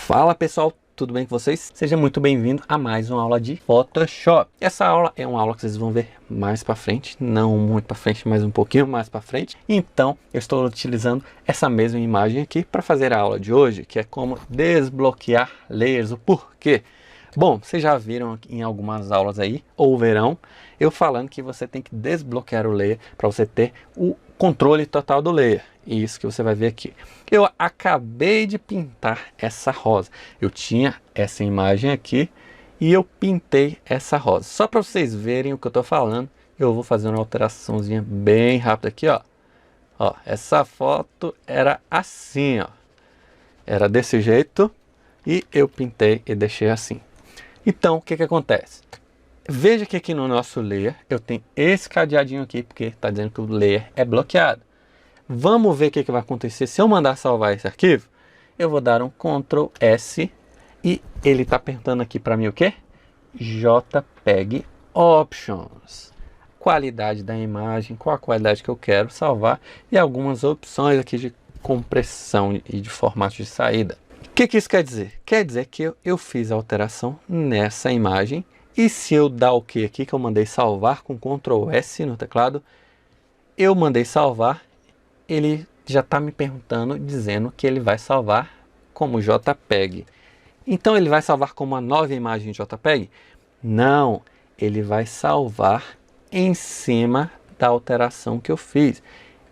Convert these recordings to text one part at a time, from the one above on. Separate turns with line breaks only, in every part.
Fala pessoal, tudo bem com vocês? Seja muito bem-vindo a mais uma aula de Photoshop. Essa aula é uma aula que vocês vão ver mais para frente, não muito para frente, mas um pouquinho mais para frente. Então, eu estou utilizando essa mesma imagem aqui para fazer a aula de hoje, que é como desbloquear layers. O porquê? Bom, vocês já viram em algumas aulas aí, ou verão, eu falando que você tem que desbloquear o layer para você ter o controle total do layer. E isso que você vai ver aqui. Eu acabei de pintar essa rosa. Eu tinha essa imagem aqui e eu pintei essa rosa. Só para vocês verem o que eu estou falando, eu vou fazer uma alteraçãozinha bem rápida aqui, ó. Ó, essa foto era assim, ó. Era desse jeito e eu pintei e deixei assim. Então, o que que acontece? Veja que aqui no nosso layer eu tenho esse cadeadinho aqui, porque está dizendo que o layer é bloqueado. Vamos ver o que que vai acontecer se eu mandar salvar esse arquivo. Eu vou dar um Ctrl S e ele está perguntando aqui para mim o quê? JPEG Options. Qualidade da imagem, qual a qualidade que eu quero salvar e algumas opções aqui de compressão e de formato de saída. O que que isso quer dizer? Quer dizer que eu fiz a alteração nessa imagem e se eu dar o que aqui que eu mandei salvar com Ctrl S no teclado, eu mandei salvar. Ele já está me perguntando, dizendo que ele vai salvar como JPEG. Então ele vai salvar como uma nova imagem JPEG? Não, ele vai salvar em cima da alteração que eu fiz.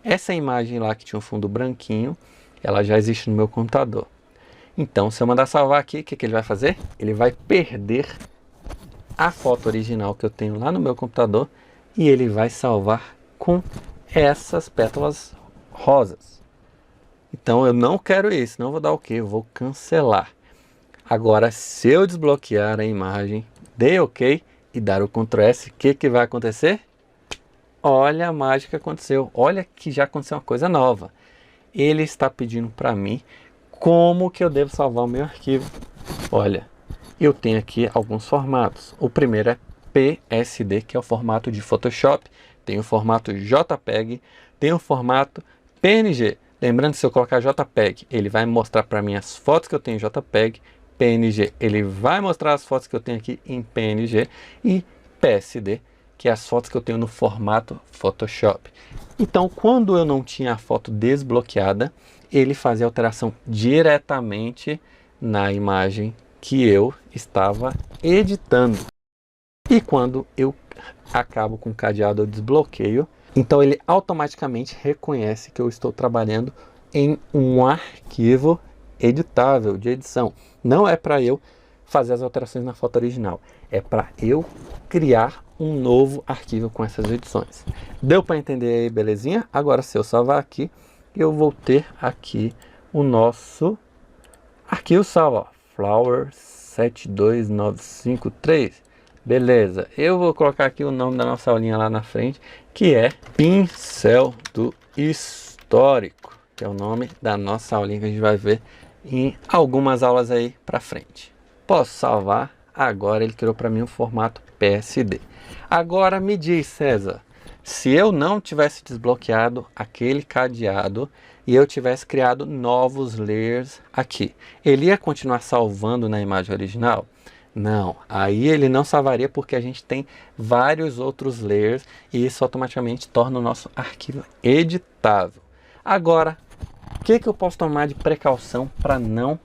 Essa imagem lá que tinha um fundo branquinho, ela já existe no meu computador. Então se eu mandar salvar aqui, o que que ele vai fazer? Ele vai perder a foto original que eu tenho lá no meu computador e ele vai salvar com essas pétalas rosas. Então eu não quero isso, não vou dar o que? Eu vou cancelar. Agora se eu desbloquear a imagem, dei ok e dar o Ctrl S, o que que vai acontecer? Olha a mágica que aconteceu, olha que já aconteceu uma coisa nova. Ele está pedindo para mim como que eu devo salvar o meu arquivo. Olha, eu tenho aqui alguns formatos. O primeiro é PSD, que é o formato de Photoshop. Tem o formato JPEG, tem o formato PNG. Lembrando que se eu colocar JPEG, ele vai mostrar para mim as fotos que eu tenho em JPEG. PNG, ele vai mostrar as fotos que eu tenho aqui em PNG. E PSD, que é as fotos que eu tenho no formato Photoshop. Então, quando eu não tinha a foto desbloqueada, ele fazia alteração diretamente na imagem que eu estava editando. E quando eu acabo com o cadeado, eu desbloqueio. Então ele automaticamente reconhece que eu estou trabalhando em um arquivo editável de edição. Não é para eu fazer as alterações na foto original. É para eu criar um novo arquivo com essas edições. Deu para entender aí, belezinha? Agora se eu salvar aqui, eu vou ter aqui o nosso arquivo salvo. Ó, Flower 72953. Beleza, eu vou colocar aqui o nome da nossa aulinha lá na frente, que é Pincel do Histórico, que é o nome da nossa aulinha que a gente vai ver em algumas aulas aí para frente. Posso salvar, agora ele criou para mim o formato PSD. Agora me diz, César, se eu não tivesse desbloqueado aquele cadeado e eu tivesse criado novos layers aqui, ele ia continuar salvando na imagem original? Não, aí ele não salvaria porque a gente tem vários outros layers e isso automaticamente torna o nosso arquivo editável. Agora, o que que eu posso tomar de precaução para não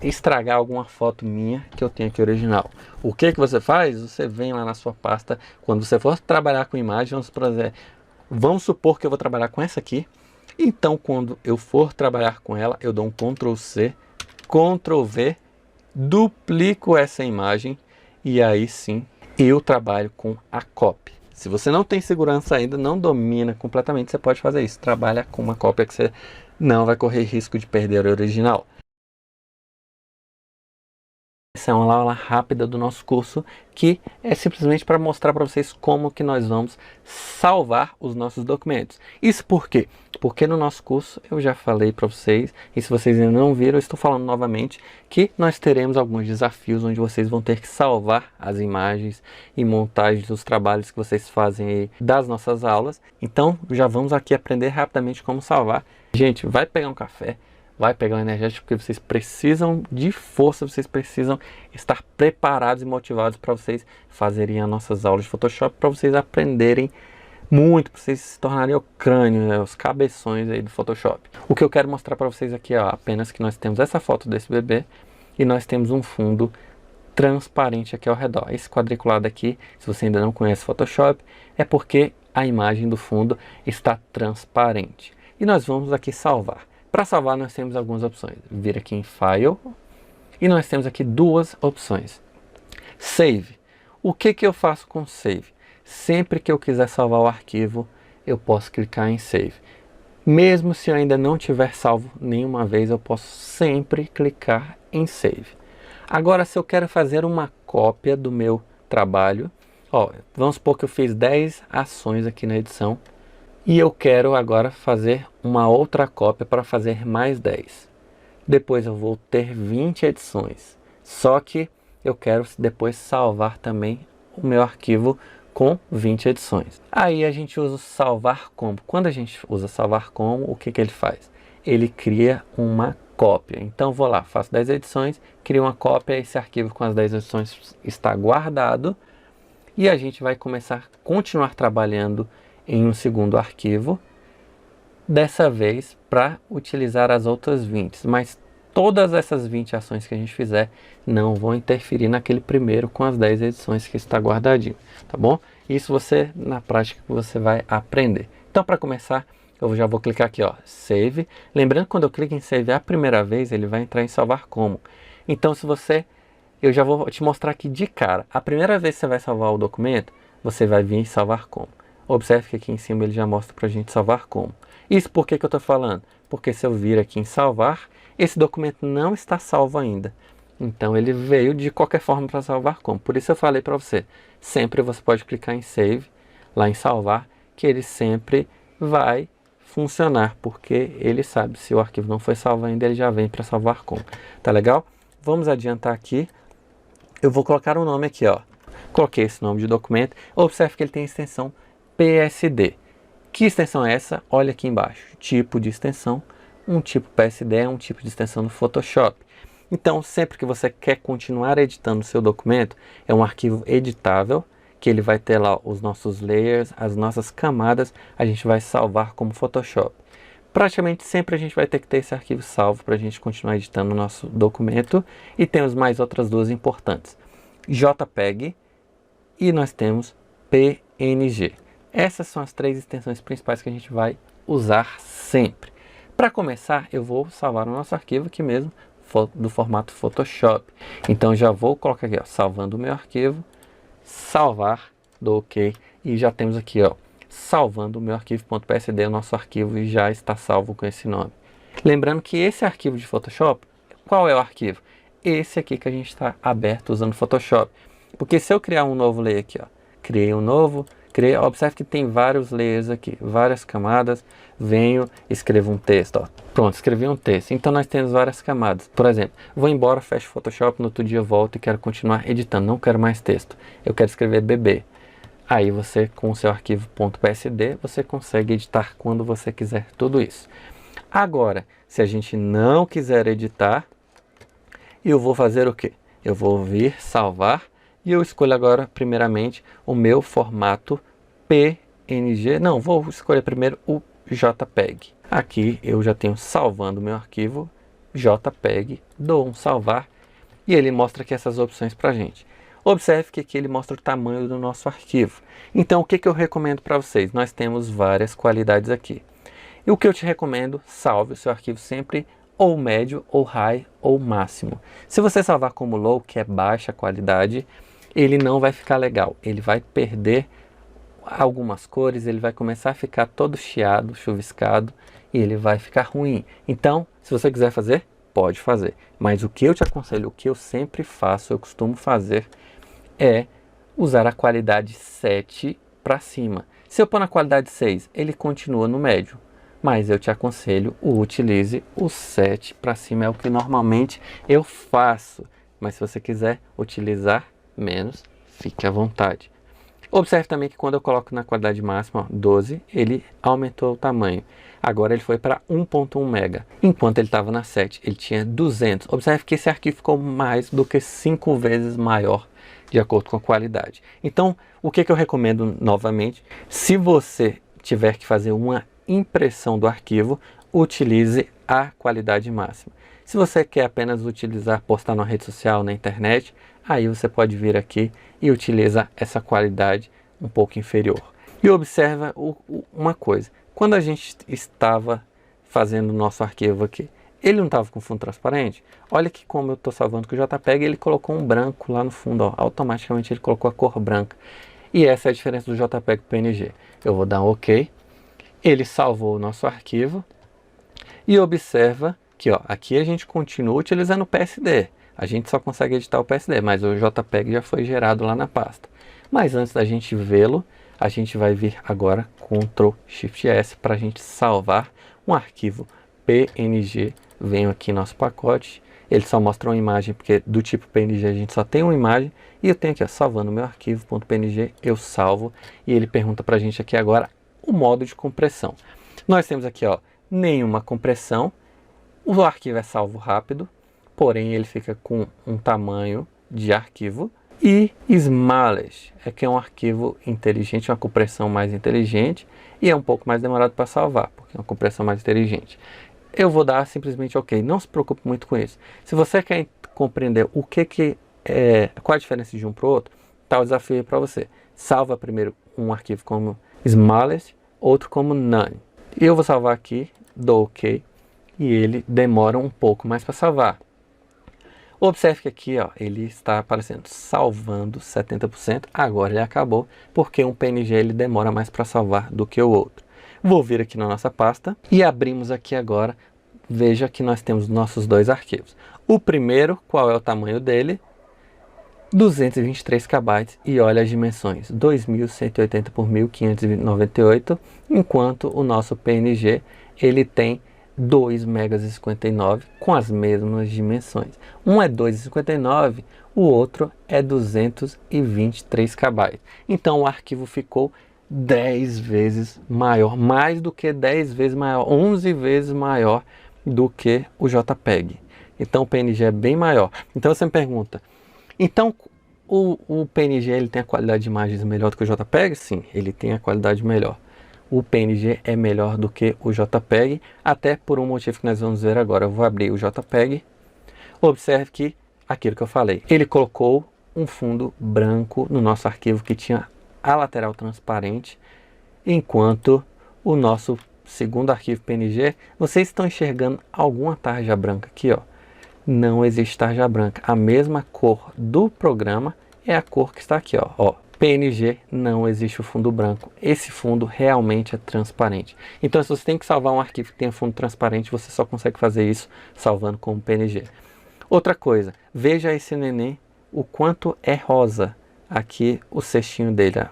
estragar alguma foto minha que eu tenho aqui original? O que que você faz? Você vem lá na sua pasta, quando você for trabalhar com imagem, vamos supor que eu vou trabalhar com essa aqui. Então, quando eu for trabalhar com ela, eu dou um Ctrl C, Ctrl V, duplico essa imagem e aí sim eu trabalho com a cópia. Se você não tem segurança ainda, não domina completamente, você pode fazer isso. Trabalha com uma cópia que você não vai correr risco de perder o original. Essa é uma aula rápida do nosso curso que é simplesmente para mostrar para vocês como que nós vamos salvar os nossos documentos. Isso por quê? Porque no nosso curso eu já falei para vocês, e se vocês ainda não viram, eu estou falando novamente, que nós teremos alguns desafios onde vocês vão ter que salvar as imagens e montagens dos trabalhos que vocês fazem aí das nossas aulas. Então já vamos aqui aprender rapidamente como salvar. Gente, vai pegar um café, vai pegar um energético, porque vocês precisam de força, vocês precisam estar preparados e motivados para vocês fazerem as nossas aulas de Photoshop, para vocês aprenderem muito, para vocês se tornarem o crânio, né, os cabeções aí do Photoshop. O que eu quero mostrar para vocês aqui é apenas que nós temos essa foto desse bebê e nós temos um fundo transparente aqui ao redor. Esse quadriculado aqui, se você ainda não conhece Photoshop, é porque a imagem do fundo está transparente. E nós vamos aqui salvar. Para salvar nós temos algumas opções. Vir aqui em File e nós temos aqui duas opções. Save. O que eu faço com Save? Sempre que eu quiser salvar o arquivo, eu posso clicar em Save. Mesmo se eu ainda não tiver salvo nenhuma vez, eu posso sempre clicar em Save. Agora, se eu quero fazer uma cópia do meu trabalho, vamos supor que eu fiz 10 ações aqui na edição e eu quero agora fazer uma outra cópia para fazer mais 10. Depois eu vou ter 20 edições. Só que eu quero depois salvar também o meu arquivo com 20 edições. Aí a gente usa o salvar como. Quando a gente usa salvar como, o que ele faz? Ele cria uma cópia. Então vou lá, faço 10 edições, crio uma cópia, esse arquivo com as 10 edições está guardado e a gente vai continuar trabalhando em um segundo arquivo, dessa vez para utilizar as outras 20, mas todas essas 20 ações que a gente fizer não vão interferir naquele primeiro com as 10 edições que está guardadinho, tá bom? Isso na prática você vai aprender. Então, para começar, eu já vou clicar aqui, Save. Lembrando que quando eu clico em Save a primeira vez, ele vai entrar em salvar como. Então, eu já vou te mostrar aqui de cara. A primeira vez que você vai salvar o documento, você vai vir em salvar como. Observe que aqui em cima ele já mostra para a gente salvar como. Isso por que eu estou falando? Porque se eu vir aqui em salvar, esse documento não está salvo ainda. Então ele veio de qualquer forma para salvar como. Por isso eu falei para você, sempre você pode clicar em Save, lá em salvar, que ele sempre vai funcionar, porque ele sabe, se o arquivo não foi salvo ainda, ele já vem para salvar como. Tá legal? Vamos adiantar aqui. Eu vou colocar um nome aqui, Coloquei esse nome de documento. Observe que ele tem a extensão PSD. Que extensão é essa? Olha aqui embaixo. Tipo de extensão. Um tipo PSD é um tipo de extensão do Photoshop. Então, sempre que você quer continuar editando o seu documento, é um arquivo editável, que ele vai ter lá os nossos layers, as nossas camadas, a gente vai salvar como Photoshop. Praticamente sempre a gente vai ter que ter esse arquivo salvo para a gente continuar editando o nosso documento. E temos mais outras duas importantes. JPEG e nós temos PNG. Essas são as três extensões principais que a gente vai usar sempre. Para começar, eu vou salvar o nosso arquivo aqui mesmo, do formato Photoshop. Então já vou colocar aqui, salvando o meu arquivo, salvar, dou OK, e já temos aqui, salvando o meu arquivo.psd, o nosso arquivo já está salvo com esse nome. Lembrando que esse arquivo de Photoshop, qual é o arquivo? Esse aqui que a gente está aberto usando Photoshop. Porque se eu criar um novo layer aqui, criei um novo, observe que tem vários layers aqui, várias camadas, venho, escrevo um texto, pronto, escrevi um texto. Então nós temos várias camadas. Por exemplo, vou embora, fecho o Photoshop, no outro dia eu volto e quero continuar editando, não quero mais texto, eu quero escrever bebê. Aí você, com o seu arquivo .psd, você consegue editar quando você quiser tudo isso. Agora, se a gente não quiser editar, eu vou fazer o quê? Eu vou vir salvar e eu escolho agora, primeiramente, o meu formato PNG. Não, vou escolher primeiro o JPEG. Aqui eu já tenho salvando o meu arquivo JPEG, dou um salvar e ele mostra aqui essas opções para a gente. Observe que aqui ele mostra o tamanho do nosso arquivo. Então o que eu recomendo para vocês? Nós temos várias qualidades aqui. E o que eu te recomendo, salve o seu arquivo sempre ou médio, ou high, ou máximo. Se você salvar como low, que é baixa qualidade, ele não vai ficar legal. Ele vai perder algumas cores, ele vai começar a ficar todo chiado, chuviscado, e ele vai ficar ruim. Então, se você quiser fazer, pode fazer. Mas o que eu te aconselho, o que eu sempre faço, eu costumo fazer, é usar a qualidade 7 para cima. Se eu pôr na qualidade 6, ele continua no médio. Mas eu te aconselho, utilize o 7 para cima, é o que normalmente eu faço. Mas se você quiser utilizar menos, fique à vontade. Observe também que quando eu coloco na qualidade máxima, ó, 12, ele aumentou o tamanho. Agora ele foi para 1.1 mega. Enquanto ele estava na 7, ele tinha 200. Observe que esse arquivo ficou mais do que 5 vezes maior de acordo com a qualidade. Então, o que eu recomendo novamente? Se você tiver que fazer uma impressão do arquivo, utilize a qualidade máxima. Se você quer apenas utilizar, postar na rede social, na internet, aí você pode vir aqui e utiliza essa qualidade um pouco inferior. E observa uma coisa, quando a gente estava fazendo o nosso arquivo aqui, ele não estava com fundo transparente? Olha que como eu estou salvando com o JPEG, ele colocou um branco lá no fundo, ó, automaticamente ele colocou a cor branca. E essa é a diferença do JPEG para o PNG. Eu vou dar um OK, ele salvou o nosso arquivo e observa que ó, aqui a gente continua utilizando o PSD. A gente só consegue editar o PSD, mas o JPEG já foi gerado lá na pasta. Mas antes da gente vê-lo, a gente vai vir agora Ctrl Shift S para a gente salvar um arquivo PNG. Venho aqui nosso pacote, ele só mostra uma imagem, porque do tipo PNG a gente só tem uma imagem, e eu tenho aqui, ó, salvando meu arquivo .png, eu salvo, e ele pergunta para a gente aqui agora o modo de compressão. Nós temos aqui, ó, nenhuma compressão, o arquivo é salvo rápido, porém ele fica com um tamanho de arquivo, e Smallest é que é um arquivo inteligente, uma compressão mais inteligente, e é um pouco mais demorado para salvar, porque é uma compressão mais inteligente. Eu vou dar simplesmente OK, não se preocupe muito com isso. Se você quer compreender o qual a diferença de um para o outro, tá o desafio aí para você. Salva primeiro um arquivo como Smallest, outro como None. Eu vou salvar aqui, dou OK, e ele demora um pouco mais para salvar. Observe que aqui ó, ele está aparecendo salvando 70%, agora ele acabou, porque um PNG ele demora mais para salvar do que o outro. Vou vir aqui na nossa pasta e abrimos aqui agora, veja que nós temos nossos dois arquivos. O primeiro, qual é o tamanho dele? 223 KB e olha as dimensões, 2180 por 1598, enquanto o nosso PNG ele tem 2,59 MB com as mesmas dimensões. Um é 2,59, o outro é 223 KB. Então o arquivo ficou 10 vezes maior, mais do que 10 vezes maior, 11 vezes maior do que o JPEG. Então o PNG é bem maior. Então você me pergunta, então o PNG ele tem a qualidade de imagens melhor do que o JPEG? Sim, ele tem a qualidade melhor. O PNG é melhor do que o JPEG, até por um motivo que nós vamos ver agora. Eu vou abrir o JPEG. Observe que, aquilo que eu falei, ele colocou um fundo branco no nosso arquivo que tinha a lateral transparente, enquanto o nosso segundo arquivo PNG, vocês estão enxergando alguma tarja branca aqui, ó. Não existe tarja branca. A mesma cor do programa é a cor que está aqui, ó. PNG não existe o fundo branco. Esse fundo realmente é transparente. Então, se você tem que salvar um arquivo que tenha fundo transparente, você só consegue fazer isso salvando como PNG. Outra coisa, veja esse neném, o quanto é rosa aqui o cestinho dele, a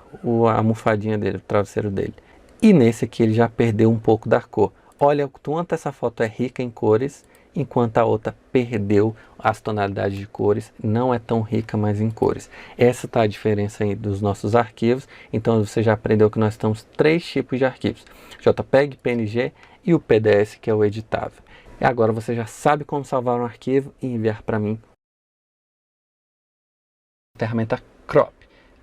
almofadinha dele, o travesseiro dele. E nesse aqui ele já perdeu um pouco da cor. Olha o quanto essa foto é rica em cores, enquanto a outra perdeu as tonalidades de cores, não é tão rica mais em cores. Essa está a diferença aí dos nossos arquivos. Então você já aprendeu que nós temos 3 tipos de arquivos: JPEG, PNG e o PDS, que é o editável. E agora você já sabe como salvar um arquivo e enviar para mim. Ferramenta Crop,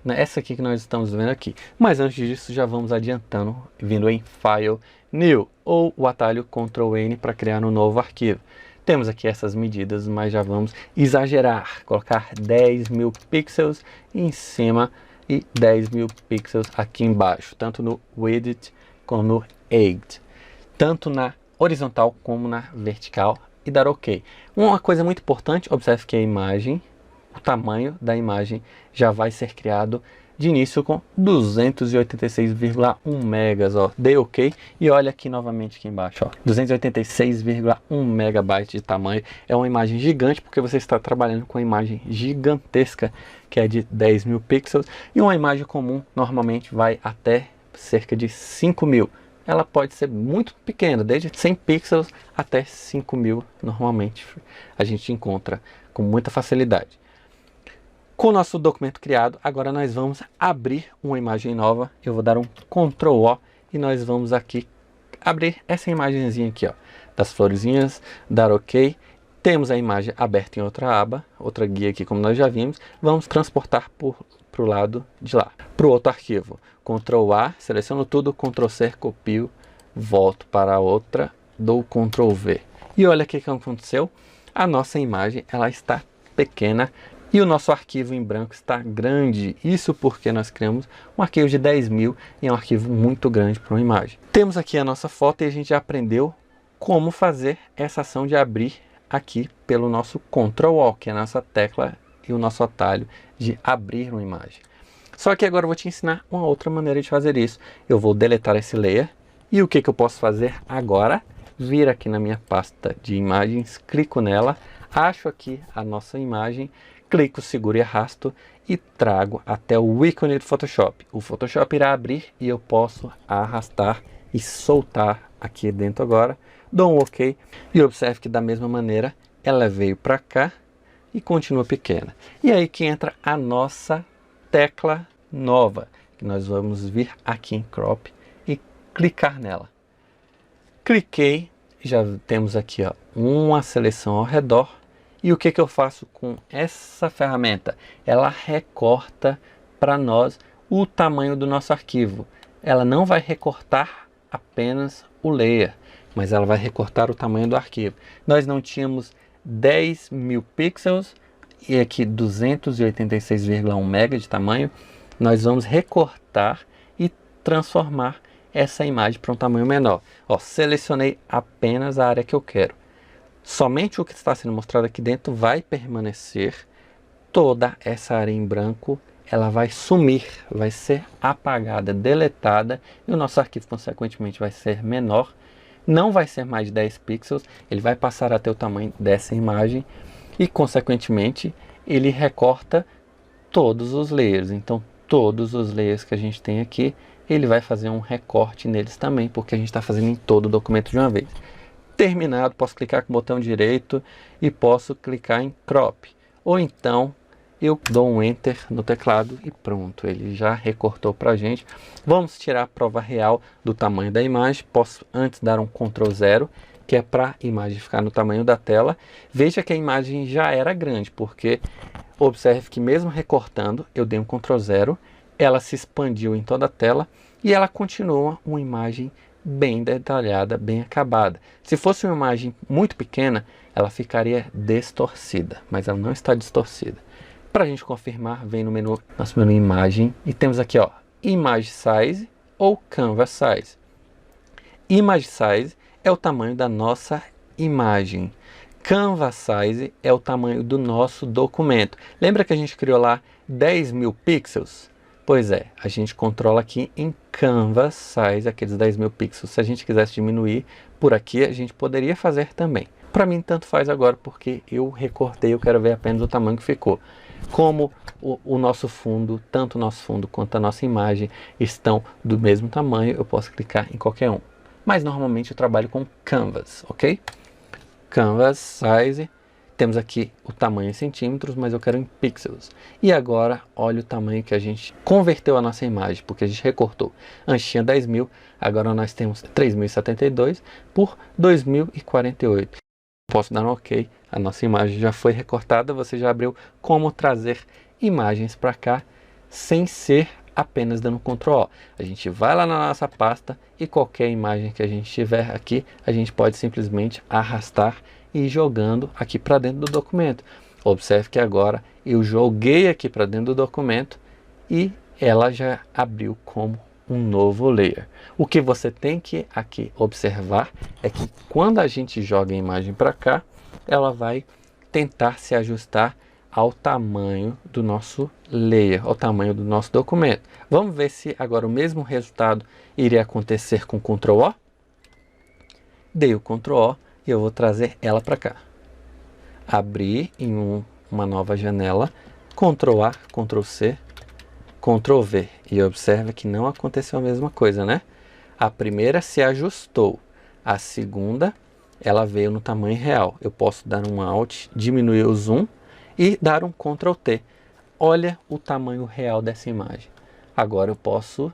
essa aqui que nós estamos vendo aqui. Mas antes disso, já vamos adiantando, vindo em File, New, ou o atalho Ctrl N para criar um novo arquivo. Temos aqui essas medidas, mas já vamos exagerar, colocar 10.000 pixels em cima e 10.000 pixels aqui embaixo, tanto no Width como no Height, tanto na horizontal como na vertical, e dar OK. Uma coisa muito importante, observe que a imagem, o tamanho da imagem já vai ser criado de início com 286,1 megas, ó. Dei OK e olha aqui novamente aqui embaixo, ó, 286,1 megabytes de tamanho. É uma imagem gigante porque você está trabalhando com uma imagem gigantesca que é de 10.000 pixels, e uma imagem comum normalmente vai até cerca de 5.000. Ela pode ser muito pequena, desde 100 pixels até 5.000 normalmente a gente encontra com muita facilidade. Com o nosso documento criado, agora nós vamos abrir uma imagem nova. Eu vou dar um Ctrl O e nós vamos aqui abrir essa imagenzinha aqui, ó, das florezinhas, dar OK. Temos a imagem aberta em outra aba, outra guia aqui como nós já vimos. Vamos transportar para o lado de lá, para o outro arquivo. Ctrl A, seleciono tudo, Ctrl C, copio, volto para a outra, dou Ctrl V. E olha o que aconteceu. A nossa imagem ela está pequena e o nosso arquivo em branco está grande. Isso porque nós criamos um arquivo de 10.000 e é um arquivo muito grande para uma imagem. Temos aqui a nossa foto e a gente já aprendeu como fazer essa ação de abrir aqui pelo nosso Ctrl O, que é a nossa tecla e o nosso atalho de abrir uma imagem. Só que agora eu vou te ensinar uma outra maneira de fazer isso. Eu vou deletar esse layer e o que eu posso fazer agora? Vir aqui na minha pasta de imagens, clico nela, acho aqui a nossa imagem, clico, seguro e arrasto e trago até o ícone do Photoshop. O Photoshop irá abrir e eu posso arrastar e soltar aqui dentro agora. Dou um OK e observe que da mesma maneira ela veio para cá e continua pequena. E aí que entra a nossa tecla nova, que nós vamos vir aqui em Crop e clicar nela. Cliquei, já temos aqui ó, uma seleção ao redor. E o que eu faço com essa ferramenta? Ela recorta para nós o tamanho do nosso arquivo. Ela não vai recortar apenas o layer, mas ela vai recortar o tamanho do arquivo. Nós não tínhamos 10.000 pixels e aqui 286,1 MB de tamanho. Nós vamos recortar e transformar essa imagem para um tamanho menor. Ó, selecionei apenas a área que eu quero. Somente o que está sendo mostrado aqui dentro vai permanecer. Toda essa área em branco ela vai sumir, vai ser apagada, deletada e o nosso arquivo consequentemente vai ser menor. Não vai ser mais de 10 pixels, ele vai passar a ter o tamanho dessa imagem e consequentemente ele recorta todos os layers. Então todos os layers que a gente tem aqui, ele vai fazer um recorte neles também, porque a gente está fazendo em todo o documento de uma vez. Terminado, posso clicar com o botão direito e posso clicar em Crop. Ou então eu dou um Enter no teclado e pronto, ele já recortou para a gente. Vamos tirar a prova real do tamanho da imagem. Posso antes dar um Ctrl 0, que é para a imagem ficar no tamanho da tela. Veja que a imagem já era grande, porque observe que mesmo recortando, eu dei um Ctrl 0, ela se expandiu em toda a tela e ela continua uma imagem bem detalhada, bem acabada. Se fosse uma imagem muito pequena, ela ficaria distorcida, mas ela não está distorcida. Para a gente confirmar, vem no menu, nosso menu imagem, e temos aqui ó, Image Size ou Canvas Size. Image Size é o tamanho da nossa imagem. Canvas Size é o tamanho do nosso documento. Lembra que a gente criou lá 10.000 pixels? Pois é, a gente controla aqui em Canvas Size aqueles 10.000 pixels. Se a gente quisesse diminuir por aqui, a gente poderia fazer também. Para mim, tanto faz agora, porque eu recortei, eu quero ver apenas o tamanho que ficou. Como o nosso fundo, tanto o nosso fundo quanto a nossa imagem estão do mesmo tamanho, eu posso clicar em qualquer um. Mas normalmente eu trabalho com Canvas, ok? Canvas Size. Temos aqui o tamanho em centímetros, mas eu quero em pixels. E agora, olha o tamanho que a gente converteu a nossa imagem, porque a gente recortou. Antes tinha 10.000, agora nós temos 3.072 por 2.048. Posso dar um OK, a nossa imagem já foi recortada, você já abriu como trazer imagens para cá, sem ser apenas dando Ctrl O. A gente vai lá na nossa pasta e qualquer imagem que a gente tiver aqui, a gente pode simplesmente arrastar e ir jogando aqui para dentro do documento. Observe que agora eu joguei aqui para dentro do documento e ela já abriu como um novo layer. O que você tem que aqui observar é que quando a gente joga a imagem para cá, ela vai tentar se ajustar ao tamanho do nosso layer, ao tamanho do nosso documento. Vamos ver se agora o mesmo resultado iria acontecer com Ctrl O. Dei o Ctrl O e eu vou trazer ela para cá. Abrir em uma nova janela, Ctrl A, Ctrl C, Ctrl V. E observe que não aconteceu a mesma coisa, né? A primeira se ajustou, a segunda ela veio no tamanho real. Eu posso dar um Alt, diminuir o zoom e dar um Ctrl T. olha o tamanho real dessa imagem. Agora eu posso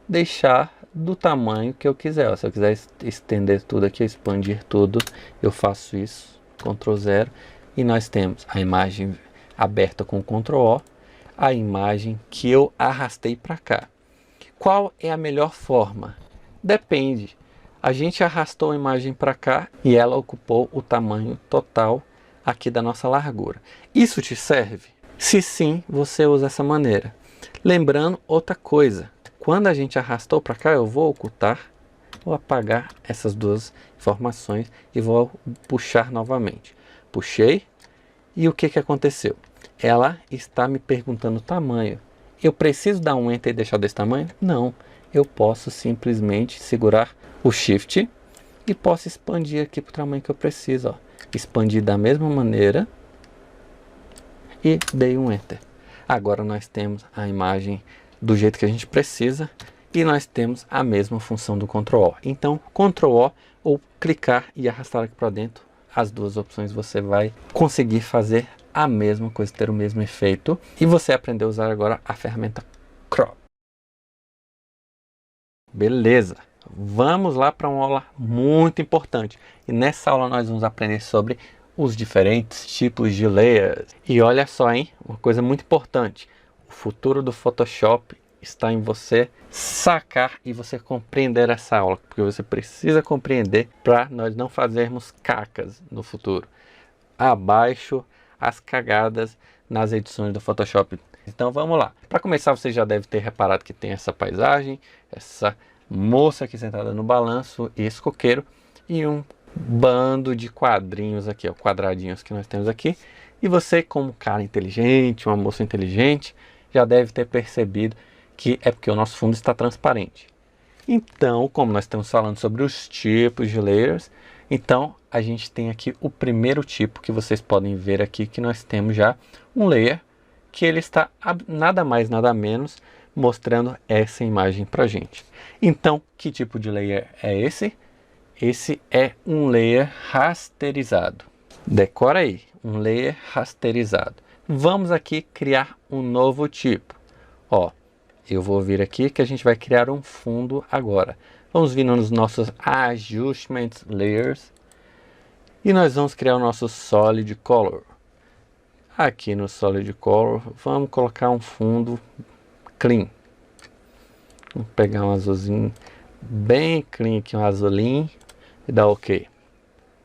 deixar do tamanho que eu quiser. Ó, se eu quiser estender tudo aqui, expandir tudo, eu faço isso, Ctrl 0, e nós temos a imagem aberta com Ctrl O, a imagem que eu arrastei para cá. Qual é a melhor forma? Depende. A gente arrastou a imagem para cá e ela ocupou o tamanho total aqui da nossa largura. Isso te serve? Se sim, você usa essa maneira. Lembrando outra coisa, quando a gente arrastou para cá, eu vou ocultar, vou apagar essas duas informações e vou puxar novamente. Puxei e o que aconteceu? Ela está me perguntando o tamanho. Eu preciso dar um Enter e deixar desse tamanho? Não, eu posso simplesmente segurar o Shift e posso expandir aqui para o tamanho que eu preciso. Ó. Expandir da mesma maneira e dei um Enter. Agora nós temos a imagem do jeito que a gente precisa e nós temos a mesma função do Ctrl O. Então, Ctrl O ou clicar e arrastar aqui para dentro, as duas opções você vai conseguir fazer a mesma coisa, ter o mesmo efeito. E você aprendeu a usar agora a ferramenta Crop. Beleza, vamos lá para uma aula muito importante. E nessa aula nós vamos aprender sobre os diferentes tipos de layers. E olha só, hein, uma coisa muito importante. O futuro do Photoshop está em você sacar e você compreender essa aula, porque você precisa compreender para nós não fazermos cacas no futuro. Abaixo as cagadas nas edições do Photoshop. Então vamos lá. Para começar, você já deve ter reparado que tem essa paisagem, essa moça aqui sentada no balanço e esse coqueiro e um bando de quadrinhos aqui, ó, quadradinhos que nós temos aqui. E você, como cara inteligente, uma moça inteligente, já deve ter percebido que é porque o nosso fundo está transparente. Então, como nós estamos falando sobre os tipos de layers, então a gente tem aqui o primeiro tipo que vocês podem ver aqui, que nós temos já um layer que ele está nada mais nada menos mostrando essa imagem para gente. Então, que tipo de layer é esse? Esse é um layer rasterizado. Decora aí, um layer rasterizado. Vamos aqui criar um novo tipo. Ó, eu vou vir aqui que a gente vai criar um fundo agora. Vamos vir nos nossos Adjustments Layers e nós vamos criar o nosso Solid Color. Aqui no Solid Color, vamos colocar um fundo clean. Vamos pegar um azulzinho bem clean aqui, um azulinho, e dar OK.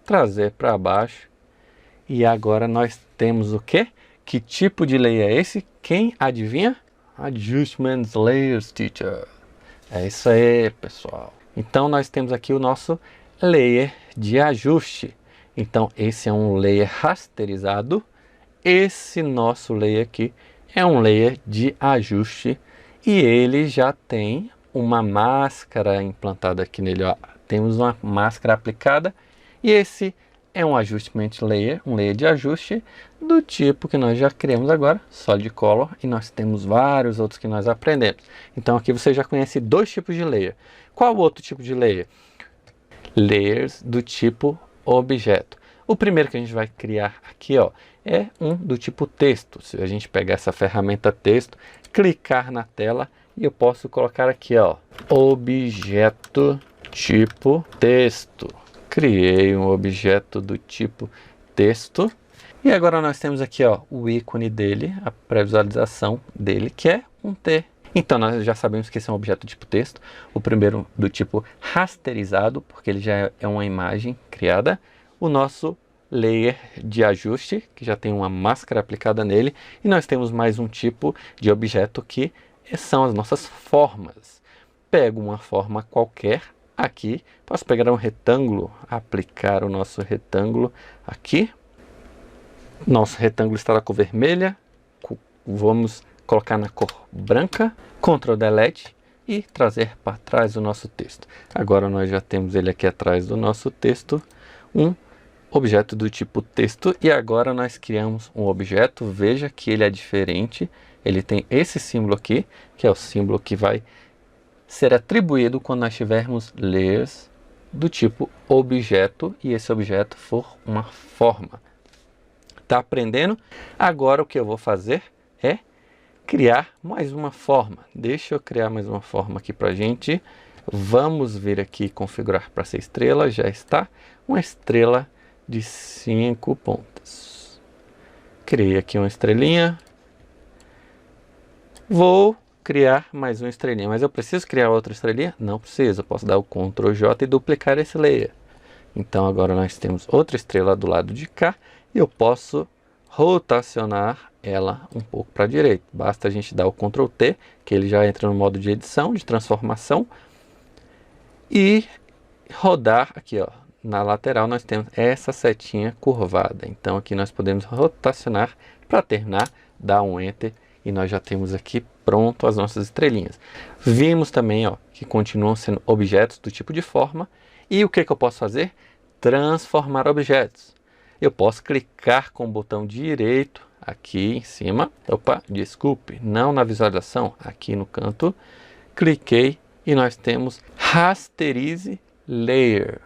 Trazer para baixo. E agora nós temos o quê? Que tipo de layer é esse? Quem adivinha? Adjustments Layers, teacher. É isso aí, pessoal. Então nós temos aqui o nosso layer de ajuste. Então esse é um layer rasterizado. Esse nosso layer aqui é um layer de ajuste e ele já tem uma máscara implantada aqui nele. Ó. Temos uma máscara aplicada e esse é um Adjustment Layer, um layer de ajuste do tipo que nós já criamos agora, Solid Color, e nós temos vários outros que nós aprendemos. Então aqui você já conhece dois tipos de layer. Qual o outro tipo de layer? Layers do tipo objeto. O primeiro que a gente vai criar aqui, ó, é um do tipo texto. Se a gente pegar essa ferramenta texto, clicar na tela e eu posso colocar aqui, ó, objeto tipo texto. Criei um objeto do tipo texto. E agora nós temos aqui, ó, o ícone dele, a pré-visualização dele, que é um T. Então nós já sabemos que esse é um objeto do tipo texto. O primeiro do tipo rasterizado, porque ele já é uma imagem criada. O nosso layer de ajuste, que já tem uma máscara aplicada nele. E nós temos mais um tipo de objeto que são as nossas formas. Pego uma forma qualquer aqui, posso pegar um retângulo, aplicar o nosso retângulo aqui. Nosso retângulo está na cor vermelha, vamos colocar na cor branca, Ctrl Delete e trazer para trás o nosso texto. Agora nós já temos ele aqui atrás do nosso texto, um objeto do tipo texto, e agora nós criamos um objeto. Veja que ele é diferente, ele tem esse símbolo aqui, que é o símbolo que vai ser atribuído quando nós tivermos layers do tipo objeto e esse objeto for uma forma. Tá aprendendo? Agora o que eu vou fazer? é criar mais uma forma. Deixa eu criar mais uma forma aqui para a gente. Vamos vir aqui configurar para ser estrela. Já está uma estrela de 5 pontas. Criei aqui uma estrelinha. Vou criar mais uma estrelinha. Mas eu preciso criar outra estrelinha? Não preciso. Eu posso dar o Ctrl J e duplicar esse layer. Então agora nós temos outra estrela do lado de cá. E eu posso rotacionar ela um pouco para a direita. Basta a gente dar o Ctrl T, que ele já entra no modo de edição, de transformação. E rodar aqui, ó, na lateral nós temos essa setinha curvada. Então aqui nós podemos rotacionar para terminar, dar um Enter e nós já temos aqui pronto as nossas estrelinhas. Vimos também, ó, que continuam sendo objetos do tipo de forma. E o que eu posso fazer? Transformar objetos. Eu posso clicar com o botão direito aqui em cima. Opa, desculpe, não na visualização, aqui no canto. Cliquei e nós temos Rasterize Layer.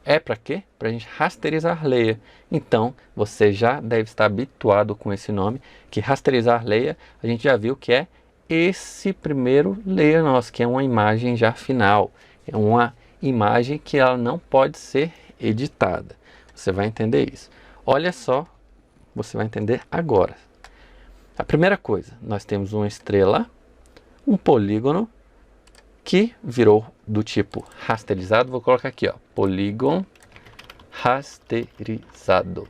É para quê? Para a gente rasterizar layer. Então, você já deve estar habituado com esse nome, que rasterizar layer, a gente já viu que é esse primeiro layer nosso, que é uma imagem já final. É uma imagem que ela não pode ser editada. Você vai entender isso. Olha só, você vai entender agora. A primeira coisa, nós temos uma estrela, um polígono, que virou do tipo rasterizado. Vou colocar aqui, ó, polígono rasterizado.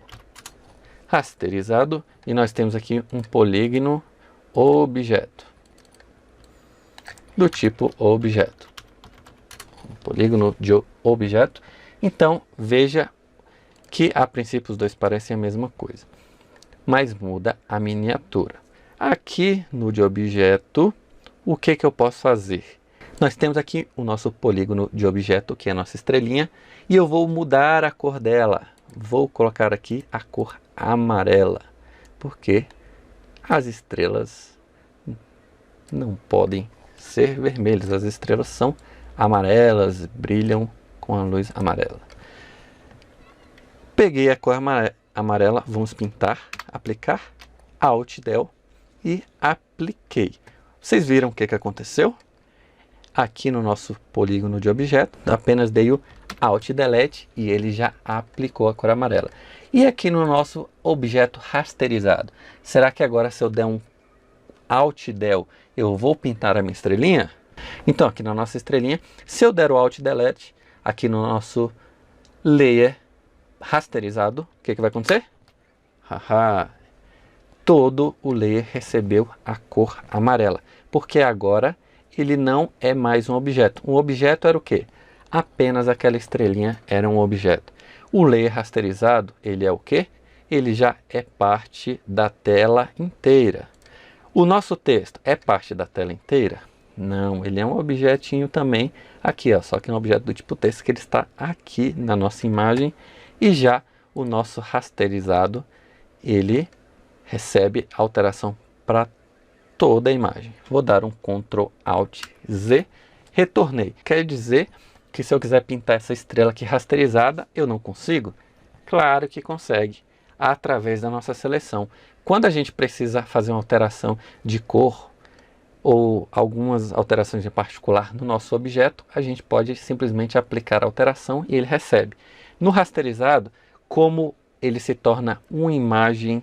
Rasterizado. E nós temos aqui um polígono objeto. Do tipo objeto. Um polígono de objeto. Então, veja que a princípio os dois parecem a mesma coisa, mas muda a miniatura. Aqui no de objeto, o que eu posso fazer? Nós temos aqui o nosso polígono de objeto, que é a nossa estrelinha, e eu vou mudar a cor dela. Vou colocar aqui a cor amarela, porque as estrelas não podem ser vermelhas, as estrelas são amarelas, brilham com a luz amarela. Peguei a cor amarela, vamos pintar, aplicar, Alt Del e apliquei. Vocês viram o que aconteceu? Aqui no nosso polígono de objeto, apenas dei o Alt Delete e ele já aplicou a cor amarela. E aqui no nosso objeto rasterizado, será que agora se eu der um Alt Del, eu vou pintar a minha estrelinha? Então aqui na nossa estrelinha, se eu der o Alt Delete, aqui no nosso layer rasterizado, o que vai acontecer? Haha, todo o layer recebeu a cor amarela, porque agora ele não é mais um objeto. Um objeto era o quê? Apenas aquela estrelinha era um objeto. O layer rasterizado, ele é o quê? Ele já é parte da tela inteira. O nosso texto é parte da tela inteira? Não, ele é um objetinho também aqui, ó, só que é um objeto do tipo texto, que ele está aqui na nossa imagem. E já o nosso rasterizado, ele recebe alteração para toda a imagem. Vou dar um Ctrl Alt Z, retornei. Quer dizer que se eu quiser pintar essa estrela aqui rasterizada, eu não consigo? Claro que consegue, através da nossa seleção. Quando a gente precisa fazer uma alteração de cor ou algumas alterações em particular no nosso objeto, a gente pode simplesmente aplicar a alteração e ele recebe. No rasterizado, como ele se torna uma imagem,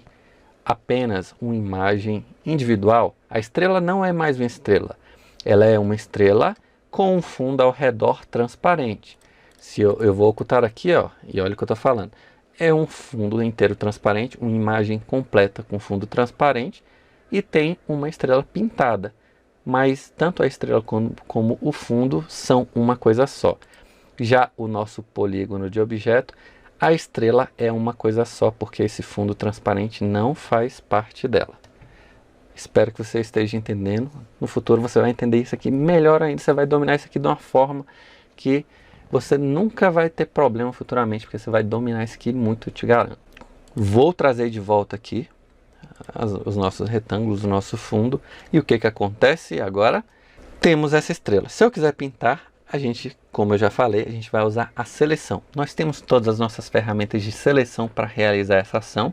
apenas uma imagem individual, a estrela não é mais uma estrela. Ela é uma estrela com um fundo ao redor transparente. Se eu vou ocultar aqui, ó, e olha o que eu estou falando. É um fundo inteiro transparente, uma imagem completa com fundo transparente e tem uma estrela pintada. Mas tanto a estrela como o fundo são uma coisa só. Já o nosso polígono de objeto, a estrela é uma coisa só, porque esse fundo transparente não faz parte dela. Espero que você esteja entendendo. No futuro você vai entender isso aqui melhor ainda. Você vai dominar isso aqui de uma forma que você nunca vai ter problema futuramente, porque você vai dominar isso aqui muito, eu te garanto. Vou trazer de volta aqui os nossos retângulos, o nosso fundo. E o que acontece agora? Temos essa estrela. Se eu quiser pintar, a gente, como eu já falei, a gente vai usar a seleção. Nós temos todas as nossas ferramentas de seleção para realizar essa ação.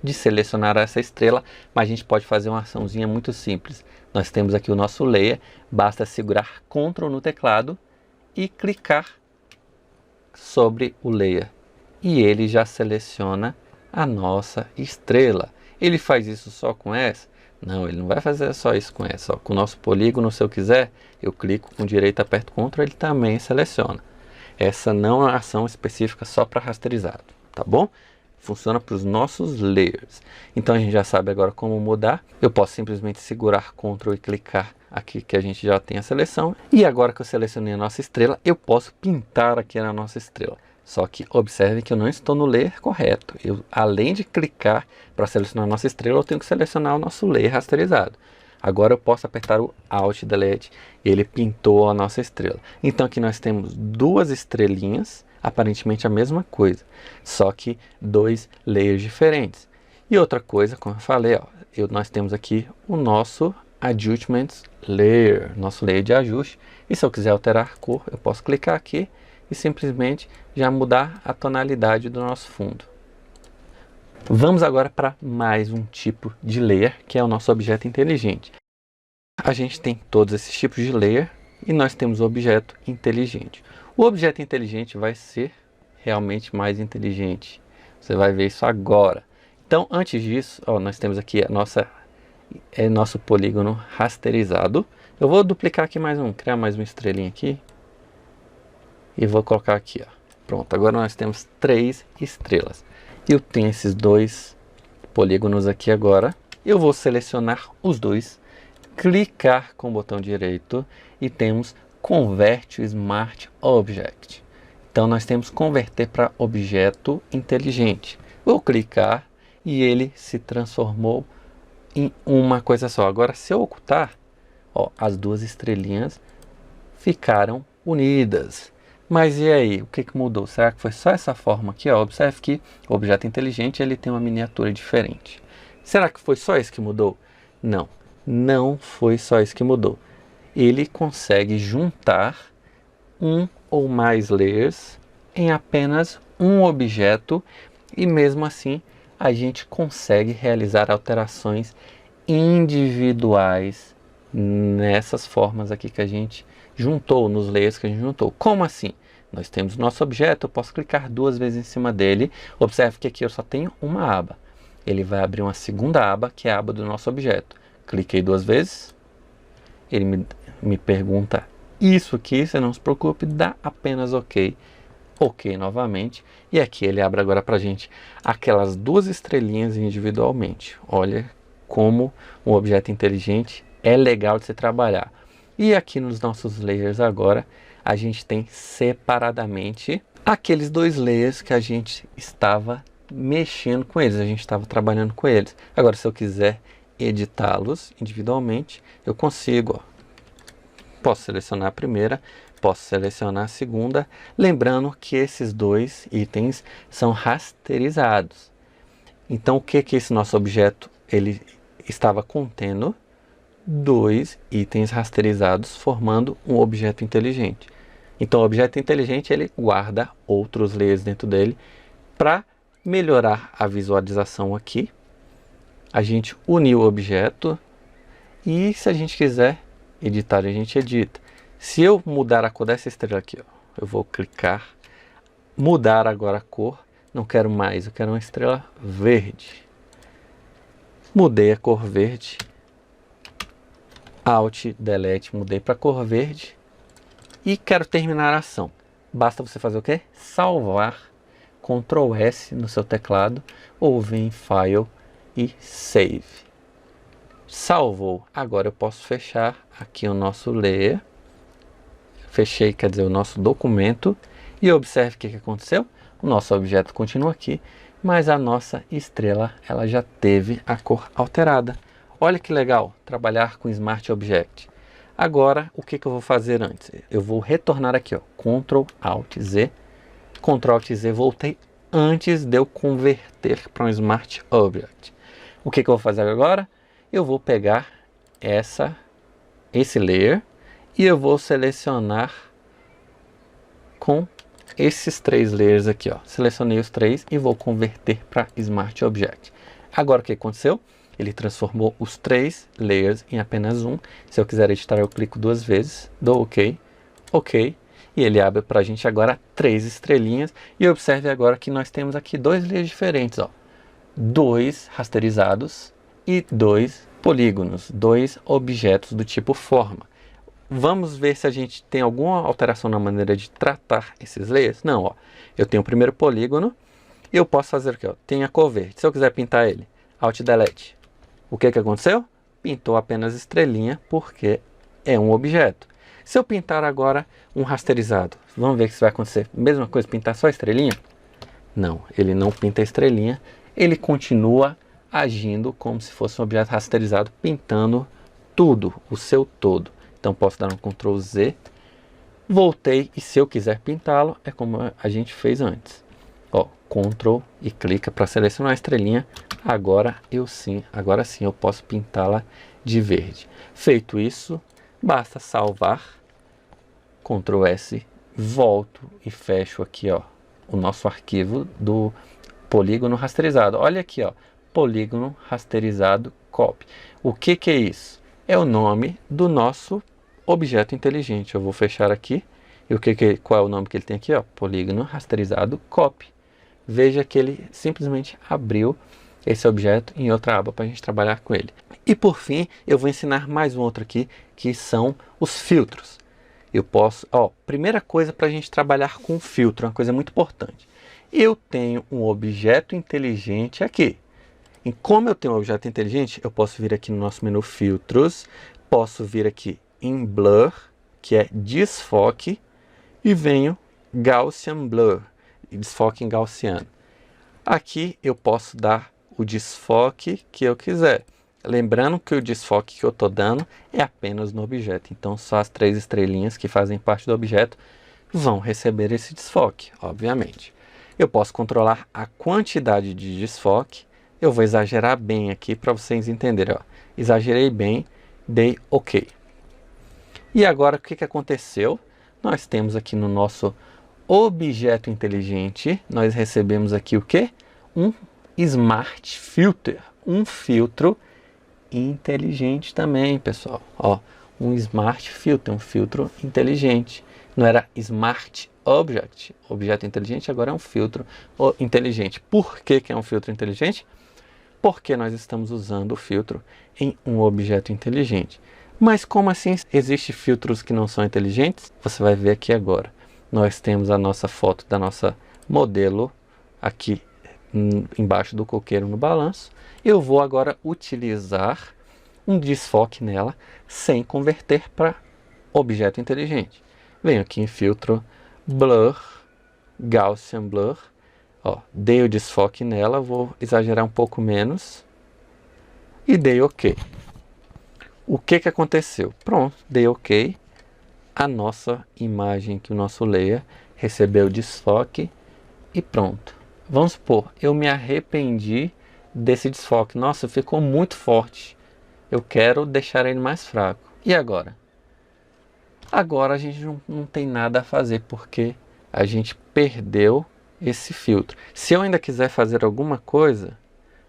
de selecionar essa estrela, mas a gente pode fazer uma açãozinha muito simples. Nós temos aqui o nosso layer, basta segurar Ctrl no teclado e clicar sobre o layer. E ele já seleciona a nossa estrela. Ele faz isso só com essa? Não, ele não vai fazer só isso com essa. Ó. Com o nosso polígono, se eu quiser, eu clico com direito, aperto Ctrl, ele também seleciona. Essa não é uma ação específica só para rasterizado, tá bom? Funciona para os nossos layers. Então a gente já sabe agora como mudar. Eu posso simplesmente segurar Ctrl e clicar aqui que a gente já tem a seleção. E agora que eu selecionei a nossa estrela, eu posso pintar aqui na nossa estrela. Só que observe que eu não estou no layer correto. Além de clicar para selecionar a nossa estrela, eu tenho que selecionar o nosso layer rasterizado. Agora eu posso apertar o Alt Delete e ele pintou a nossa estrela. Então aqui nós temos duas estrelinhas, aparentemente a mesma coisa, só que dois layers diferentes. E outra coisa, como eu falei, ó, nós temos aqui o nosso Adjustments Layer, nosso layer de ajuste. E se eu quiser alterar a cor, eu posso clicar aqui e simplesmente já mudar a tonalidade do nosso fundo. Vamos agora para mais um tipo de layer, que é o nosso objeto inteligente. A gente tem todos esses tipos de layer e nós temos o objeto inteligente. O objeto inteligente vai ser realmente mais inteligente. Você vai ver isso agora. Então, antes disso, ó, nós temos aqui nosso polígono rasterizado. Eu vou duplicar aqui mais um, criar mais uma estrelinha aqui. E vou colocar aqui, ó. Pronto, agora nós temos 3 estrelas. Eu tenho esses dois polígonos aqui agora. Eu vou selecionar os dois, clicar com o botão direito e temos Convert Smart Object. Então nós temos converter para objeto inteligente. Vou clicar e ele se transformou em uma coisa só. Agora se eu ocultar, ó, as duas estrelinhas ficaram unidas. Mas e aí, o que mudou? Será que foi só essa forma aqui? Ó? Observe que o objeto inteligente ele tem uma miniatura diferente. Será que foi só isso que mudou? Não, não foi só isso que mudou. Ele consegue juntar um ou mais layers em apenas um objeto e mesmo assim a gente consegue realizar alterações individuais nessas formas aqui que a gente juntou, nos layers que a gente juntou. Como assim? Nós temos o nosso objeto, eu posso clicar 2 vezes em cima dele. Observe que aqui eu só tenho uma aba. Ele vai abrir uma segunda aba, que é a aba do nosso objeto. Cliquei 2 vezes. Ele me pergunta isso aqui, você não se preocupe, dá apenas OK. OK novamente. E aqui ele abre agora para a gente aquelas 2 estrelinhas individualmente. Olha como um objeto inteligente é legal de se trabalhar. E aqui nos nossos layers agora, a gente tem separadamente aqueles 2 layers que a gente estava mexendo com eles, a gente estava trabalhando com eles. Agora, se eu quiser editá-los individualmente, eu consigo. Ó. Posso selecionar a primeira, posso selecionar a segunda, lembrando que esses 2 itens são rasterizados. Então, o que esse nosso objeto ele estava contendo? 2 itens rasterizados formando um objeto inteligente. Então o objeto inteligente ele guarda outros layers dentro dele. Para melhorar a visualização aqui, a gente uniu o objeto e se a gente quiser editar, a gente edita. Se eu mudar a cor dessa estrela aqui, ó, eu vou clicar, mudar agora a cor, não quero mais, eu quero uma estrela verde. Mudei a cor verde. Alt, Delete, mudei para cor verde e quero terminar a ação. Basta você fazer o quê? Salvar, Ctrl S no seu teclado ou vem em File e Save. Salvou. Agora eu posso fechar aqui o nosso layer. Fechei, quer dizer, o nosso documento e observe o que aconteceu. O nosso objeto continua aqui, mas a nossa estrela ela já teve a cor alterada. Olha que legal trabalhar com Smart Object. Agora, o que eu vou fazer antes? Eu vou retornar aqui, ó, Ctrl Alt Z. Ctrl Alt Z, voltei antes de eu converter para um Smart Object. O que eu vou fazer agora? Eu vou pegar esse layer e eu vou selecionar com esses 3 layers aqui, ó. Selecionei os 3 e vou converter para Smart Object. Agora o que aconteceu? Ele transformou os 3 layers em apenas um. Se eu quiser editar, eu clico 2 vezes, dou OK, OK, e ele abre para a gente agora 3 estrelinhas. E observe agora que nós temos aqui 2 layers diferentes, ó. 2 rasterizados e 2 polígonos, 2 objetos do tipo forma. Vamos ver se a gente tem alguma alteração na maneira de tratar esses layers? Não, ó. Eu tenho o primeiro polígono e eu posso fazer o quê? Tem a cor verde. Se eu quiser pintar ele, Alt Delete. O que aconteceu? Pintou apenas estrelinha porque é um objeto. Se eu pintar agora um rasterizado, vamos ver o que vai acontecer. Mesma coisa, pintar só estrelinha? Não, ele não pinta estrelinha. Ele continua agindo como se fosse um objeto rasterizado, pintando tudo, o seu todo. Então posso dar um Ctrl Z, voltei e se eu quiser pintá-lo, é como a gente fez antes. Ó, Ctrl e clica para selecionar a estrelinha. Agora sim eu posso pintá-la de verde. Feito isso, basta salvar, Ctrl S, volto e fecho aqui, ó, o nosso arquivo do polígono rasterizado. Olha aqui, ó, polígono rasterizado copy. O que é isso? É o nome do nosso objeto inteligente. Eu vou fechar aqui. E qual é o nome que ele tem aqui? Ó? Polígono rasterizado copy. Veja que ele simplesmente abriu esse objeto em outra aba para a gente trabalhar com ele. E por fim, eu vou ensinar mais um outro aqui, que são os filtros. Eu posso, ó, primeira coisa para a gente trabalhar com filtro, uma coisa muito importante. Eu tenho um objeto inteligente aqui. E como eu tenho um objeto inteligente, eu posso vir aqui no nosso menu Filtros, posso vir aqui em Blur, que é desfoque, e venho Gaussian Blur, desfoque em gaussiano. Aqui eu posso dar o desfoque que eu quiser. Lembrando que o desfoque que eu estou dando é apenas no objeto. Então só as 3 estrelinhas que fazem parte do objeto vão receber esse desfoque, obviamente. Eu posso controlar a quantidade de desfoque. Eu vou exagerar bem aqui para vocês entenderem. Ó. Exagerei bem, dei OK. E agora o que aconteceu? Nós temos aqui no nosso objeto inteligente, nós recebemos aqui o quê? Um Smart Filter, um filtro inteligente também, pessoal. Ó, um Smart Filter, um filtro inteligente. Não era Smart Object, objeto inteligente, agora é um filtro inteligente. Por que é um filtro inteligente? Porque nós estamos usando o filtro em um objeto inteligente. Mas como assim existem filtros que não são inteligentes? Você vai ver aqui agora. Nós temos a nossa foto da nossa modelo aqui embaixo do coqueiro no balanço. Eu vou agora utilizar um desfoque nela sem converter para objeto inteligente. Venho aqui em filtro, Blur, Gaussian Blur. Ó, dei o desfoque nela, vou exagerar um pouco menos e dei OK. O que aconteceu? Pronto, dei OK. A nossa imagem, que o nosso layer recebeu desfoque e pronto. Vamos supor, eu me arrependi desse desfoque. Nossa, ficou muito forte. Eu quero deixar ele mais fraco. E agora? Agora a gente não tem nada a fazer porque a gente perdeu esse filtro. Se eu ainda quiser fazer alguma coisa,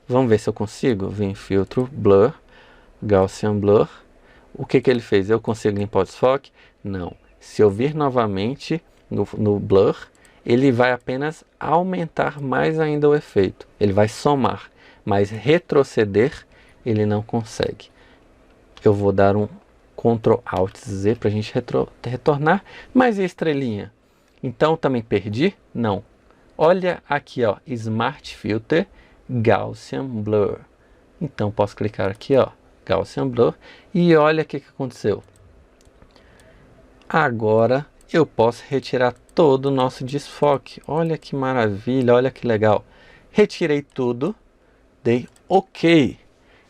vamos ver se eu consigo. Vem em filtro, Blur, Gaussian Blur. O que ele fez? Eu consigo limpar o desfoque? Não. Se eu vir novamente no Blur, ele vai apenas aumentar mais ainda o efeito. Ele vai somar, mas retroceder ele não consegue. Eu vou dar um Ctrl Alt Z para a gente retornar. Mas e a estrelinha? Então também perdi? Não. Olha aqui, ó, Smart Filter Gaussian Blur. Então posso clicar aqui, ó, Gaussian Blur, e olha o que aconteceu. Agora eu posso retirar todo o nosso desfoque. Olha que maravilha, olha que legal. Retirei tudo, dei OK.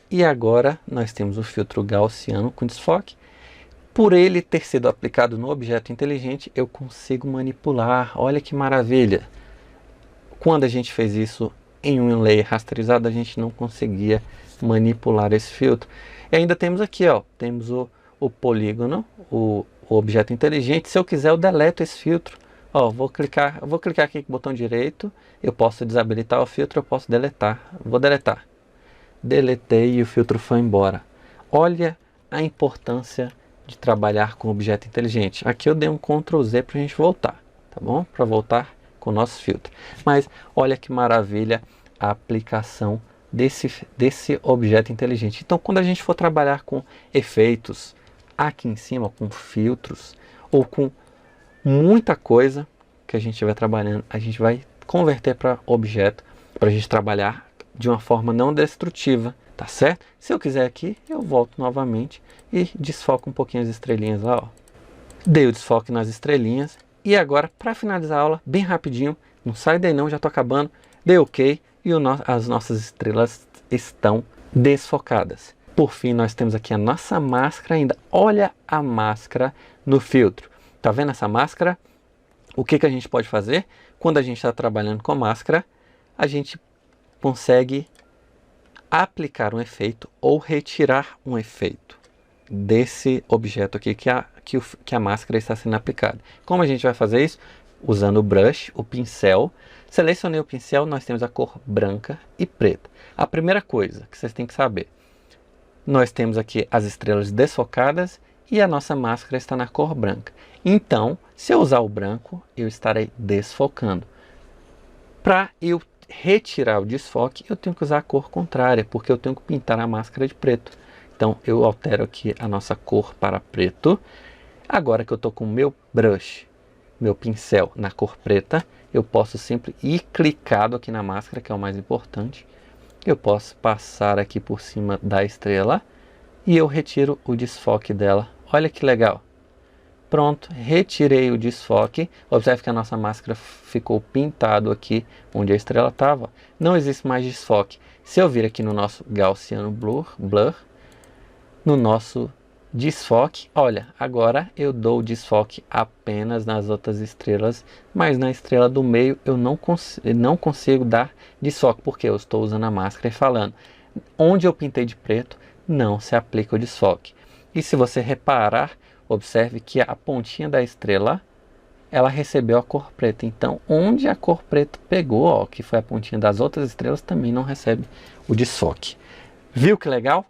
E agora nós temos o filtro gaussiano com desfoque. Por ele ter sido aplicado no objeto inteligente, eu consigo manipular. Olha que maravilha. Quando a gente fez isso em um layer rasterizado, a gente não conseguia manipular esse filtro. E ainda temos aqui, ó, temos o polígono, o objeto inteligente. Se eu quiser, eu deleto esse filtro. Ó, vou clicar aqui com o botão direito. Eu posso desabilitar o filtro, eu posso deletar. Vou deletar. deletei e o filtro foi embora. Olha a importância de trabalhar com objeto inteligente. Aqui eu dei um Ctrl Z para a gente voltar, tá bom? Para voltar com o nosso filtro. Mas olha que maravilha a aplicação desse objeto inteligente. Então, quando a gente for trabalhar com efeitos aqui em cima, com filtros ou com muita coisa que a gente estiver trabalhando, a gente vai converter para objeto para a gente trabalhar de uma forma não destrutiva, tá certo? Se eu quiser aqui, eu volto novamente e desfoco um pouquinho as estrelinhas lá, ó. Dei o desfoque nas estrelinhas e agora, para finalizar a aula, bem rapidinho, não sai daí não, já estou acabando, dei OK e as nossas estrelas estão desfocadas. Por fim, nós temos aqui a nossa máscara ainda. Olha a máscara no filtro. Tá vendo essa máscara? O que a gente pode fazer? Quando a gente está trabalhando com máscara, a gente consegue aplicar um efeito ou retirar um efeito desse objeto aqui que a máscara está sendo aplicada. Como a gente vai fazer isso? Usando o brush, o pincel. Selecionei o pincel, nós temos a cor branca e preta. A primeira coisa que vocês têm que saber, nós temos aqui as estrelas desfocadas e a nossa máscara está na cor branca. Então, se eu usar o branco, eu estarei desfocando. Para eu retirar o desfoque, eu tenho que usar a cor contrária, porque eu tenho que pintar a máscara de preto. Então, eu altero aqui a nossa cor para preto. Agora que eu estou com o meu brush, meu pincel na cor preta, eu posso sempre ir clicado aqui na máscara, que é o mais importante. Eu posso passar aqui por cima da estrela e eu retiro o desfoque dela. Olha que legal. Pronto, retirei o desfoque. Observe que a nossa máscara ficou pintado aqui onde a estrela estava. Não existe mais desfoque. Se eu vir aqui no nosso Gaussian Blur, no nosso desfoque, olha, agora eu dou desfoque apenas nas outras estrelas, mas na estrela do meio eu não consigo dar desfoque, porque eu estou usando a máscara e falando. Onde eu pintei de preto, não se aplica o desfoque. E se você reparar, observe que a pontinha da estrela, ela recebeu a cor preta. Então, onde a cor preta pegou, ó, que foi a pontinha das outras estrelas, também não recebe o desfoque. Viu que legal?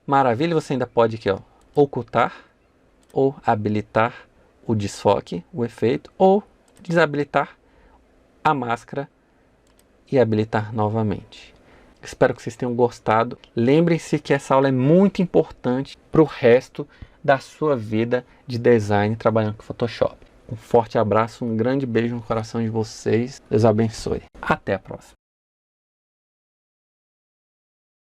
Maravilha, você ainda pode aqui, ó, ocultar ou habilitar o desfoque, o efeito, ou desabilitar a máscara e habilitar novamente. Espero que vocês tenham gostado. Lembrem-se que essa aula é muito importante para o resto da sua vida de design trabalhando com Photoshop. Um forte abraço, um grande beijo no coração de vocês. Deus abençoe. Até a próxima.